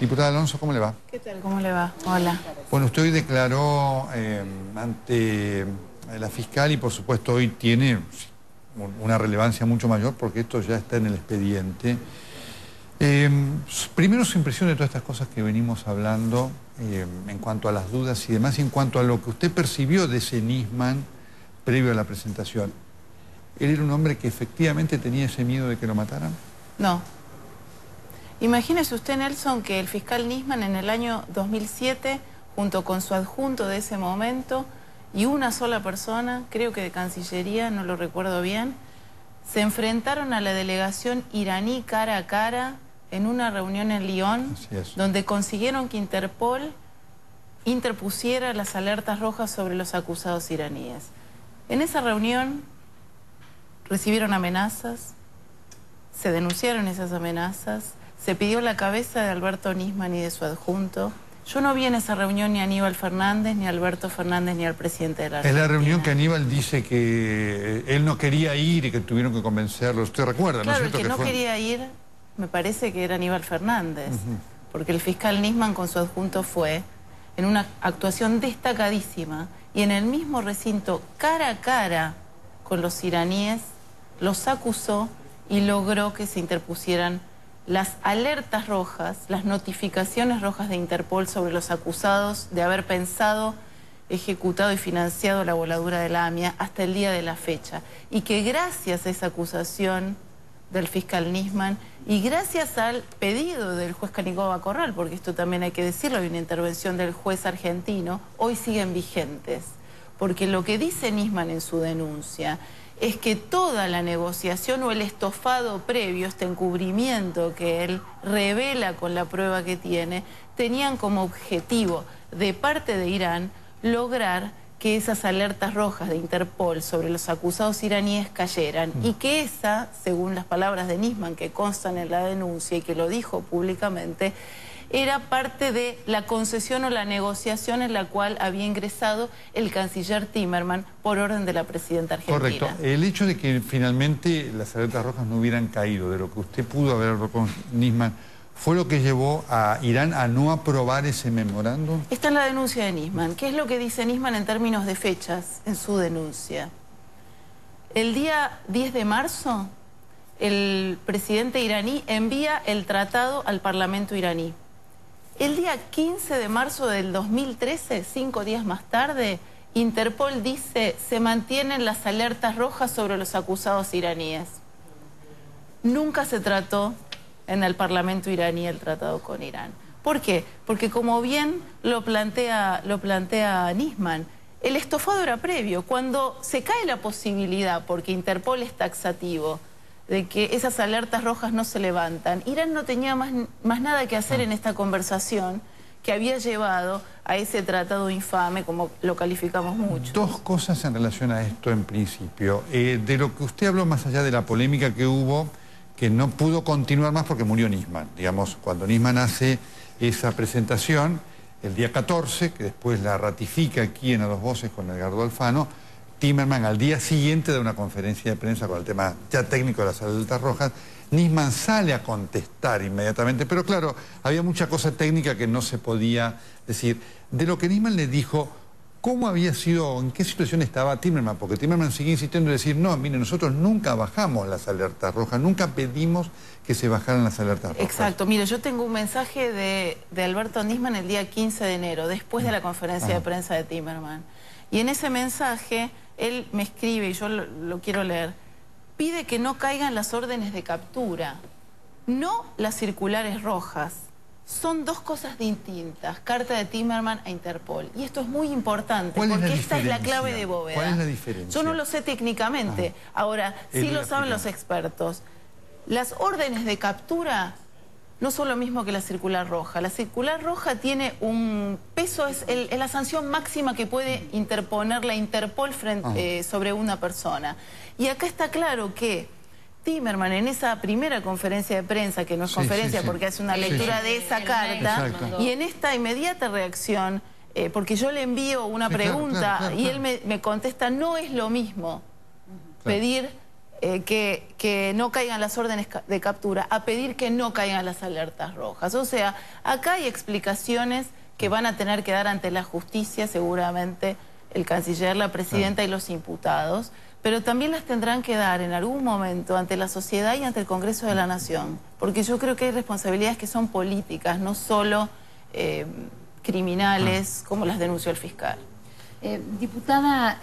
Diputada Alonso, ¿cómo le va? ¿Qué tal? ¿Cómo le va? Hola. Bueno, usted hoy declaró ante la fiscal y por supuesto hoy tiene una relevancia mucho mayor porque esto ya está en el expediente. Primero su impresión de todas estas cosas que venimos hablando en cuanto a las dudas y demás, y en cuanto a lo que usted percibió de ese Nisman previo a la presentación. ¿Él era un hombre que efectivamente tenía ese miedo de que lo mataran? No. Imagínese usted, Nelson, que el fiscal Nisman en el año 2007, junto con su adjunto de ese momento, y una sola persona, creo que de Cancillería, no lo recuerdo bien, se enfrentaron a la delegación iraní cara a cara en una reunión en Lyon, donde consiguieron que Interpol interpusiera las alertas rojas sobre los acusados iraníes. En esa reunión recibieron amenazas, se denunciaron esas amenazas, se pidió la cabeza de Alberto Nisman y de su adjunto. Yo no vi en esa reunión ni a Aníbal Fernández, ni a Alberto Fernández, ni al presidente de la Argentina. Es la reunión que Aníbal dice que él no quería ir y que tuvieron que convencerlo. ¿Usted recuerda? Claro, ¿no es cierto? El que no quería ir, me parece que era Aníbal Fernández. Porque el fiscal Nisman con su adjunto fue en una actuación destacadísima y en el mismo recinto, cara a cara con los iraníes, los acusó y logró que se interpusieran las alertas rojas, las notificaciones rojas de Interpol sobre los acusados de haber pensado, ejecutado y financiado la voladura de la AMIA hasta el día de la fecha. Y que gracias a esa acusación del fiscal Nisman y gracias al pedido del juez Canigoba Corral, porque esto también hay que decirlo, hay una intervención del juez argentino, hoy siguen vigentes. Porque lo que dice Nisman en su denuncia es que toda la negociación o el estofado previo, este encubrimiento que él revela con la prueba que tiene, tenían como objetivo de parte de Irán lograr que esas alertas rojas de Interpol sobre los acusados iraníes cayeran y que esa, según las palabras de Nisman que constan en la denuncia y que lo dijo públicamente, era parte de la concesión o la negociación en la cual había ingresado el canciller Timerman por orden de la presidenta argentina. Correcto. El hecho de que finalmente las alertas rojas no hubieran caído, de lo que usted pudo haber hablado con Nisman, ¿fue lo que llevó a Irán a no aprobar ese memorándum? Está en la denuncia de Nisman. ¿Qué es lo que dice Nisman en términos de fechas en su denuncia? El día 10 de marzo, el presidente iraní envía el tratado al Parlamento iraní. El día 15 de marzo del 2013, 5 días más tarde, Interpol dice se mantienen las alertas rojas sobre los acusados iraníes. Nunca se trató en el Parlamento iraní el tratado con Irán. ¿Por qué? Porque como bien lo plantea Nisman, el estofado era previo. Cuando se cae la posibilidad, porque Interpol es taxativo, de que esas alertas rojas no se levantan, Irán no tenía más nada que hacer en esta conversación que había llevado a ese tratado infame, como lo calificamos mucho. Dos cosas en relación a esto en principio. De lo que usted habló, más allá de la polémica que hubo, que no pudo continuar más porque murió Nisman. Digamos, cuando Nisman hace esa presentación, el día 14, que después la ratifica aquí en A Dos Voces con Edgardo Alfano, Timerman al día siguiente de una conferencia de prensa con el tema ya técnico de las alertas rojas, Nisman sale a contestar inmediatamente, pero claro, había mucha cosa técnica que no se podía decir. De lo que Nisman le dijo, ¿cómo había sido, en qué situación estaba Timerman? Porque Timerman sigue insistiendo en decir, no, mire, nosotros nunca bajamos las alertas rojas, nunca pedimos que se bajaran las alertas rojas. Exacto, mire, yo tengo un mensaje de Alberto Nisman el día 15 de enero, después de la conferencia de prensa de Timerman. Y en ese mensaje, él me escribe, y yo lo quiero leer, pide que no caigan las órdenes de captura, no las circulares rojas. Son dos cosas distintas, carta de Timerman a Interpol. Y esto es muy importante, porque esta es la clave de bóveda. ¿Cuál es la diferencia? Yo no lo sé técnicamente, ahora sí lo saben los expertos. Las órdenes de captura no son lo mismo que la circular roja. La circular roja tiene un peso, es la sanción máxima que puede interponer la Interpol sobre una persona. Y acá está claro que Timerman en esa primera conferencia de prensa, que no es conferencia porque hace una lectura de esa carta, y en esta inmediata reacción, porque yo le envío una pregunta y él me contesta, no es lo mismo pedir que no caigan las órdenes de captura, a pedir que no caigan las alertas rojas. O sea, acá hay explicaciones que van a tener que dar ante la justicia, seguramente el canciller, la presidenta y los imputados, pero también las tendrán que dar en algún momento ante la sociedad y ante el Congreso de la Nación, porque yo creo que hay responsabilidades que son políticas, no solo criminales, como las denunció el fiscal. Diputada,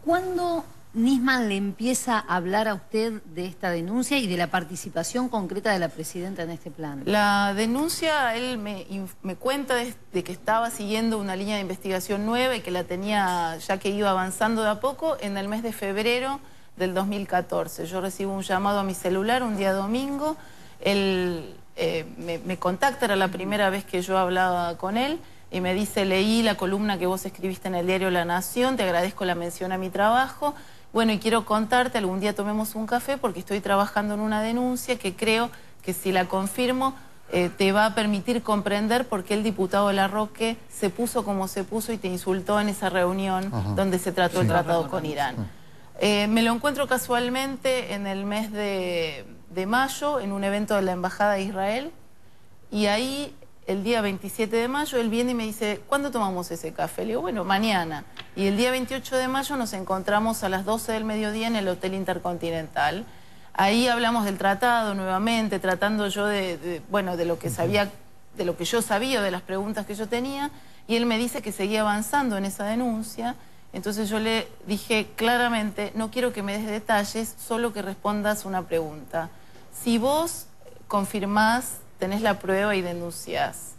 ¿cuándo Nisman le empieza a hablar a usted de esta denuncia y de la participación concreta de la presidenta en este plan? La denuncia, él me cuenta de que estaba siguiendo una línea de investigación nueva y que la tenía, ya que iba avanzando de a poco, en el mes de febrero del 2014. Yo recibo un llamado a mi celular un día domingo, él me contacta, era la primera vez que yo hablaba con él, y me dice: leí la columna que vos escribiste en el diario La Nación, te agradezco la mención a mi trabajo. Bueno, y quiero contarte, algún día tomemos un café porque estoy trabajando en una denuncia que creo que si la confirmo te va a permitir comprender por qué el diputado Larroque se puso como se puso y te insultó en esa reunión donde se trató el tratado con Irán. Me lo encuentro casualmente en el mes de mayo en un evento de la Embajada de Israel y ahí el día 27 de mayo él viene y me dice: ¿cuándo tomamos ese café? Le digo: bueno, mañana. Y el día 28 de mayo nos encontramos a las 12 del mediodía en el Hotel Intercontinental. Ahí hablamos del tratado nuevamente, tratando yo de lo que sabía, de lo que yo sabía, de las preguntas que yo tenía, y él me dice que seguía avanzando en esa denuncia. Entonces yo le dije claramente: no quiero que me des detalles, solo que respondas una pregunta. Si vos confirmás, tenés la prueba y denunciás,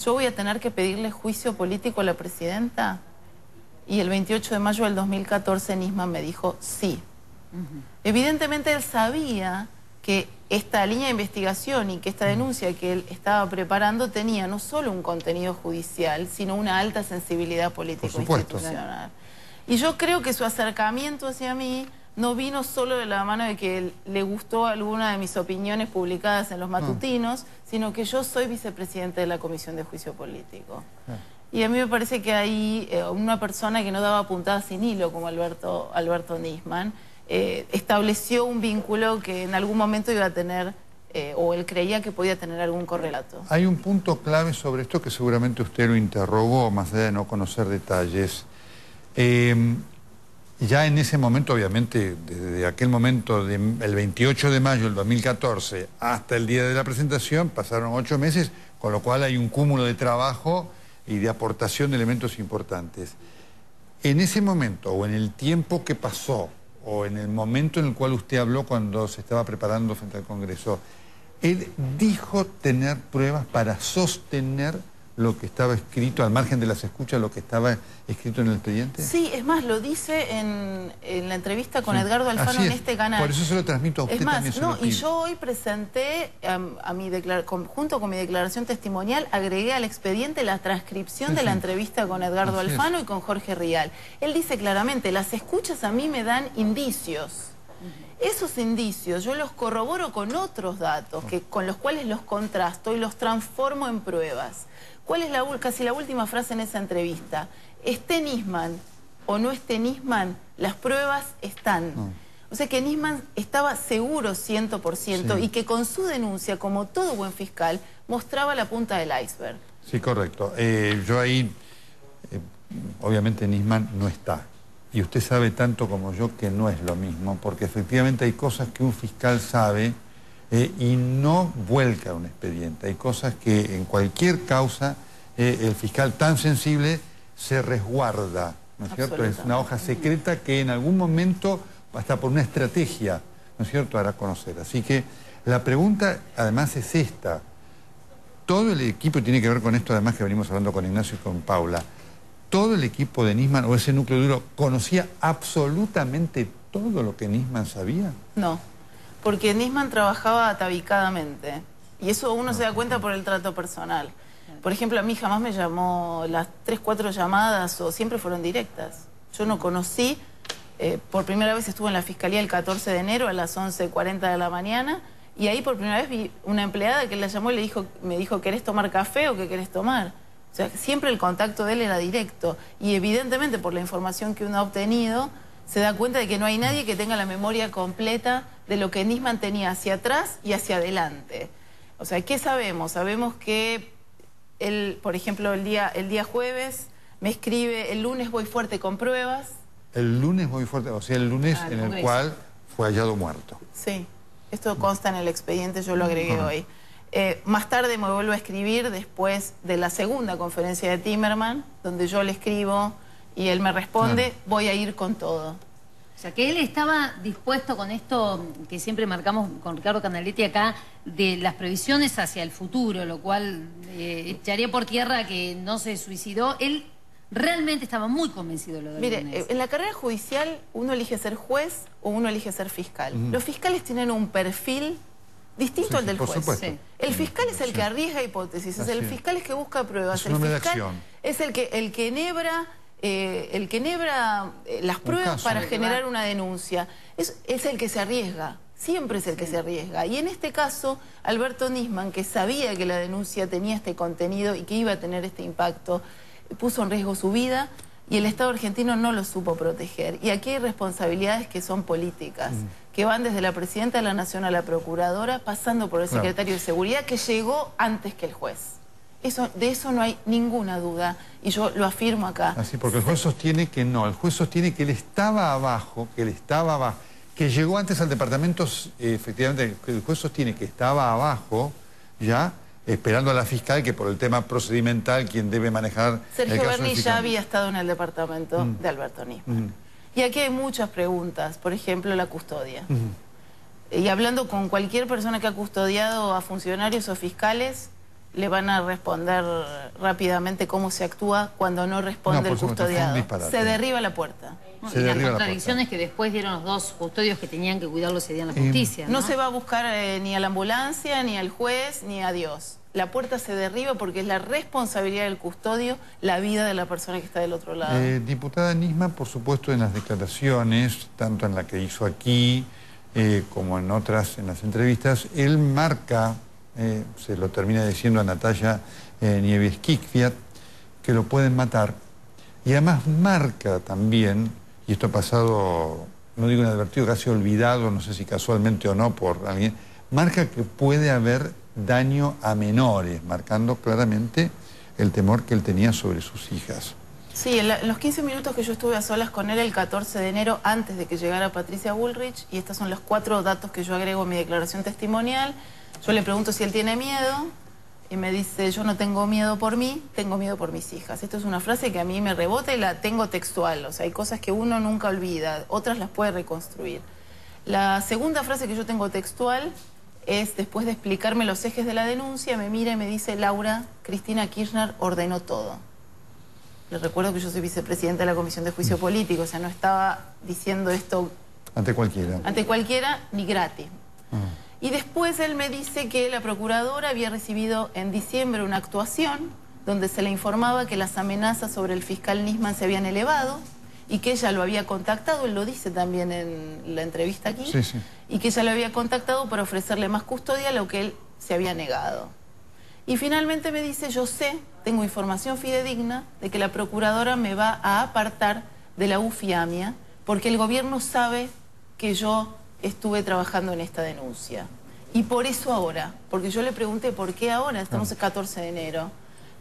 ¿yo voy a tener que pedirle juicio político a la presidenta? Y el 28 de mayo del 2014 Nisman me dijo sí. Evidentemente él sabía que esta línea de investigación y que esta denuncia que él estaba preparando tenía no solo un contenido judicial, sino una alta sensibilidad político-institucional. Y yo creo que su acercamiento hacia mí no vino solo de la mano de que le gustó alguna de mis opiniones publicadas en los matutinos, sino que yo soy vicepresidente de la Comisión de Juicio Político. Y a mí me parece que hay una persona que no daba puntadas sin hilo, como Alberto Nisman, estableció un vínculo que en algún momento iba a tener, o él creía que podía tener algún correlato. Hay un punto clave sobre esto que seguramente usted lo interrogó, más allá de no conocer detalles. Ya en ese momento, obviamente, desde aquel momento, el 28 de mayo del 2014 hasta el día de la presentación, pasaron 8 meses, con lo cual hay un cúmulo de trabajo y de aportación de elementos importantes. En ese momento, o en el tiempo que pasó, o en el momento en el cual usted habló cuando se estaba preparando frente al Congreso, él dijo tener pruebas para sostener lo que estaba escrito, al margen de las escuchas, lo que estaba escrito en el expediente? Sí, es más, lo dice en la entrevista con Edgardo Alfano en este canal. Por eso se lo transmito a usted. Es más, también. no, y yo hoy presenté, junto con mi declaración testimonial, agregué al expediente la transcripción de la entrevista con Edgardo Alfano y con Jorge Rial. Él dice claramente: las escuchas a mí me dan indicios. Esos indicios yo los corroboro con otros datos con los cuales los contrasto y los transformo en pruebas. ¿Cuál es casi la última frase en esa entrevista? Esté Nisman o no esté Nisman, las pruebas están. O sea que Nisman estaba seguro 100% y que con su denuncia, como todo buen fiscal, mostraba la punta del iceberg. Sí, correcto. Yo ahí, obviamente Nisman no está. Y usted sabe tanto como yo que no es lo mismo, porque efectivamente hay cosas que un fiscal sabe y no vuelca un expediente. Hay cosas que en cualquier causa el fiscal tan sensible se resguarda, ¿no es cierto? Es una hoja secreta que en algún momento, hasta por una estrategia, ¿no es cierto?, hará conocer. Así que la pregunta además es esta. Todo el equipo, y tiene que ver con esto además que venimos hablando con Ignacio y con Paula, todo el equipo de Nisman o ese núcleo duro conocía absolutamente todo lo que Nisman sabía. No, porque Nisman trabajaba atabicadamente y eso uno se da cuenta por el trato personal. Por ejemplo, a mí jamás me llamó las 3, 4 llamadas o siempre fueron directas. Yo no conocí, por primera vez estuve en la Fiscalía el 14 de enero a las 11:40 de la mañana y ahí por primera vez vi una empleada que la llamó y me dijo: ¿querés tomar café o qué querés tomar? O sea, siempre el contacto de él era directo y evidentemente por la información que uno ha obtenido se da cuenta de que no hay nadie que tenga la memoria completa de lo que Nisman tenía hacia atrás y hacia adelante. O sea, ¿qué sabemos? Sabemos que él, por ejemplo, el día jueves me escribe: el lunes voy fuerte con pruebas. El lunes voy fuerte, o sea, el lunes en el Congreso. cual fue hallado muerto. Sí, esto consta en el expediente, yo lo agregué hoy. Más tarde me vuelvo a escribir después de la segunda conferencia de Timerman, donde yo le escribo y él me responde: voy a ir con todo. O sea, que él estaba dispuesto con esto que siempre marcamos con Ricardo Canaletti acá, de las previsiones hacia el futuro, lo cual echaría por tierra que no se suicidó. Él realmente estaba muy convencido de lo del lunes. Mire, en la carrera judicial uno elige ser juez o uno elige ser fiscal. Los fiscales tienen un perfil distinto al del por juez. supuesto. Sí. El fiscal es el que arriesga hipótesis, es el fiscal es que busca pruebas, Es un hombre de el fiscal acción. es el que enhebra las pruebas caso. para generar una denuncia. Es el que se arriesga, siempre es el que se arriesga. Y en este caso, Alberto Nisman, que sabía que la denuncia tenía este contenido y que iba a tener este impacto, puso en riesgo su vida y el Estado argentino no lo supo proteger. Y aquí hay responsabilidades que son políticas, que van desde la Presidenta de la Nación a la Procuradora, pasando por el Secretario de Seguridad, que llegó antes que el juez. De eso no hay ninguna duda, y yo lo afirmo acá. Así, porque el juez sostiene que no, el juez sostiene que él estaba abajo, que llegó antes al departamento, efectivamente, el juez sostiene que estaba abajo, ya, esperando a la fiscal, que por el tema procedimental, quien debe manejar Sergio el caso Berni del ya fiscal. había estado en el departamento de Alberto Nisman. Y aquí hay muchas preguntas, por ejemplo, la custodia. Y hablando con cualquier persona que ha custodiado a funcionarios o fiscales, le van a responder rápidamente cómo se actúa cuando no responde por el supuesto, fue un custodiado. disparate. Se derriba la puerta. Se Y las derriba la contradicciones que después dieron los dos custodios que tenían que cuidarlo serían la justicia. No se va a buscar ni a la ambulancia, ni al juez, ni a Dios. La puerta se derriba porque es la responsabilidad del custodio la vida de la persona que está del otro lado. Diputada Nisman, por supuesto, en las declaraciones, tanto en la que hizo aquí como en otras, en las entrevistas, él marca, se lo termina diciendo a Natalia Nieves-Kikviat, que lo pueden matar. Y además marca también, y esto ha pasado, no digo inadvertido, casi olvidado, no sé si casualmente o no por alguien, marca que puede haber daño a menores, marcando claramente el temor que él tenía sobre sus hijas. Sí, en los 15 minutos que yo estuve a solas con él el 14 de enero, antes de que llegara Patricia Bullrich, y estos son los 4 datos que yo agrego en mi declaración testimonial, yo le pregunto si él tiene miedo, y me dice: yo no tengo miedo por mí, tengo miedo por mis hijas. Esto es una frase que a mí me rebota y la tengo textual, o sea, hay cosas que uno nunca olvida, otras las puede reconstruir. La segunda frase que yo tengo textual es, después de explicarme los ejes de la denuncia, me mira y me dice: Laura, Cristina Kirchner ordenó todo. Les recuerdo que yo soy vicepresidenta de la Comisión de Juicio Político, o sea, no estaba diciendo esto Ante cualquiera. ni gratis. Y después él me dice que la procuradora había recibido en diciembre una actuación donde se le informaba que las amenazas sobre el fiscal Nisman se habían elevado y que ella lo había contactado, él lo dice también en la entrevista aquí, y que ella lo había contactado para ofrecerle más custodia, a lo que él se había negado. Y finalmente me dice: yo sé, tengo información fidedigna de que la procuradora me va a apartar de la UFIAMIA porque el gobierno sabe que yo estuve trabajando en esta denuncia. Y por eso ahora, porque yo le pregunté por qué ahora, estamos el 14 de enero,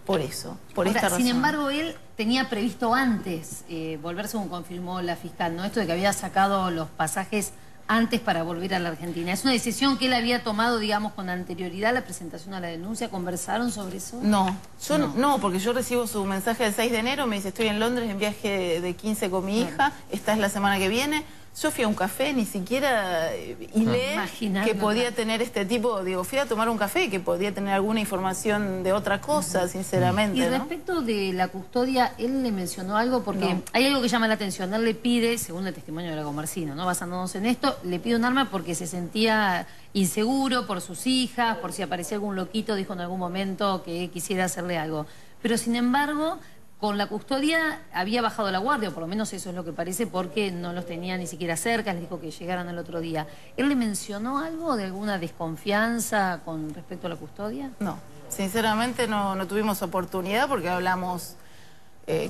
por eso, por esta razón. Sin embargo, él tenía previsto antes volver, según confirmó la fiscal, ¿no? Esto de que había sacado los pasajes antes para volver a la Argentina. ¿Es una decisión que él había tomado, digamos, con anterioridad a la presentación a la denuncia? ¿Conversaron sobre eso? No, yo no, porque yo recibo su mensaje del 6 de enero, me dice: estoy en Londres en viaje de 15 con mi hija, esta es la semana que viene. Yo fui a un café, ni siquiera hilé que podía tener este tipo, digo, fui a tomar un café y que podía tener alguna información de otra cosa, sinceramente. Y respecto de la custodia, él le mencionó algo, porque hay algo que llama la atención. Él le pide, según el testimonio de la Comarcino, ¿no? Basándonos en esto, le pide un arma porque se sentía inseguro por sus hijas, por si aparecía algún loquito, dijo en algún momento que quisiera hacerle algo. Pero sin embargo, con la custodia había bajado la guardia, o por lo menos eso es lo que parece, porque no los tenía ni siquiera cerca, les dijo que llegaran el otro día. ¿Él le mencionó algo de alguna desconfianza con respecto a la custodia? No, sinceramente no tuvimos oportunidad porque hablamos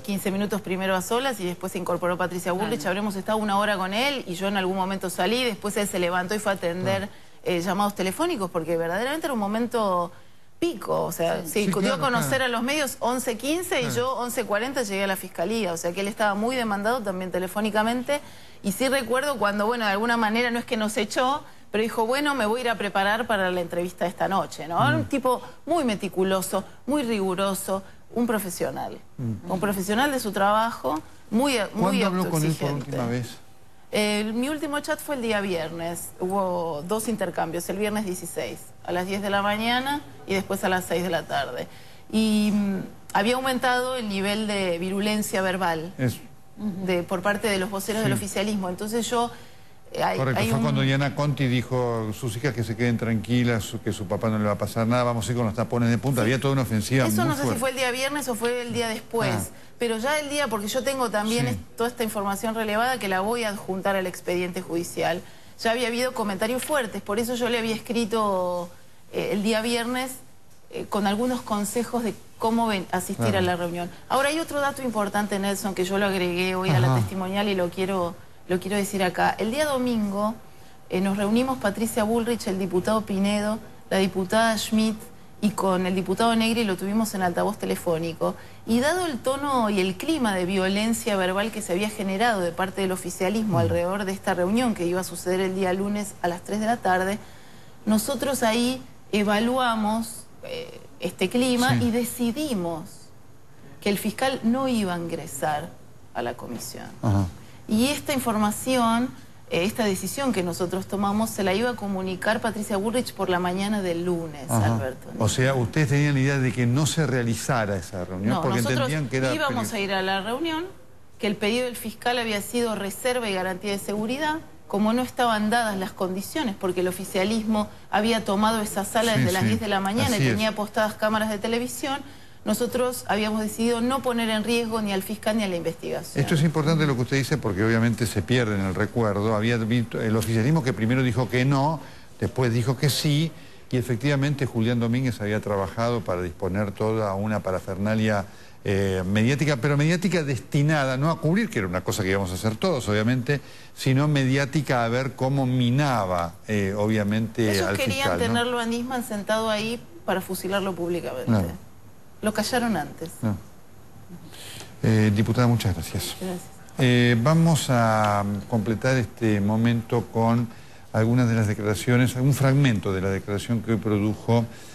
15 minutos primero a solas y después se incorporó Patricia Bullrich. Habremos estado 1 hora con él y yo en algún momento salí, después él se levantó y fue a atender llamados telefónicos porque verdaderamente era un momento pico, o sea, dio a conocer a los medios 11:15 y yo 11:40 llegué a la fiscalía, o sea que él estaba muy demandado también telefónicamente y sí recuerdo cuando, bueno, de alguna manera no es que nos echó, pero dijo, bueno, me voy a ir a preparar para la entrevista de esta noche, ¿no? Un tipo muy meticuloso, muy riguroso, un profesional de su trabajo, muy ¿Cuándo habló con él autoexigente. por última vez? Mi último chat fue el día viernes, hubo 2 intercambios, el viernes 16, a las 10 de la mañana y después a las 6 de la tarde. Y había aumentado el nivel de virulencia verbal por parte de los voceros del oficialismo, entonces yo... Correcto, fue cuando Diana Conti dijo sus hijas que se queden tranquilas, que su papá no le va a pasar nada, vamos a ir con los tapones de punta, había toda una ofensiva Eso muy no sé fuerte. si fue el día viernes o fue el día después, pero ya el día, porque yo tengo también toda esta información relevada que la voy a adjuntar al expediente judicial, ya había habido comentarios fuertes, por eso yo le había escrito el día viernes con algunos consejos de cómo asistir a la reunión. Ahora hay otro dato importante, Nelson, que yo lo agregué hoy a la testimonial y lo quiero decir acá. El día domingo nos reunimos Patricia Bullrich, el diputado Pinedo, la diputada Schmidt y con el diputado Negri lo tuvimos en altavoz telefónico. Y dado el tono y el clima de violencia verbal que se había generado de parte del oficialismo alrededor de esta reunión que iba a suceder el día lunes a las 3 de la tarde, nosotros ahí evaluamos este clima y decidimos que el fiscal no iba a ingresar a la comisión. Y esta información, esta decisión que nosotros tomamos, se la iba a comunicar Patricia Bullrich por la mañana del lunes, Alberto. O sea, ustedes tenían la idea de que no se realizara esa reunión no, porque nosotros entendían que era íbamos a ir a la reunión, que el pedido del fiscal había sido reserva y garantía de seguridad, como no estaban dadas las condiciones, porque el oficialismo había tomado esa sala desde las 10 de la mañana y tenía apostadas cámaras de televisión. Nosotros habíamos decidido no poner en riesgo ni al fiscal ni a la investigación. Esto es importante lo que usted dice porque obviamente se pierde en el recuerdo. Había el oficialismo que primero dijo que no, después dijo que sí, y efectivamente Julián Domínguez había trabajado para disponer toda una parafernalia mediática, pero mediática destinada no a cubrir, que era una cosa que íbamos a hacer todos, obviamente, sino mediática a ver cómo minaba, obviamente, ellos al fiscal. Ellos querían tenerlo a Nisman sentado ahí para fusilarlo públicamente. Lo callaron antes. Diputada, muchas gracias. Gracias. Vamos a completar este momento con algunas de las declaraciones, algún fragmento de la declaración que hoy produjo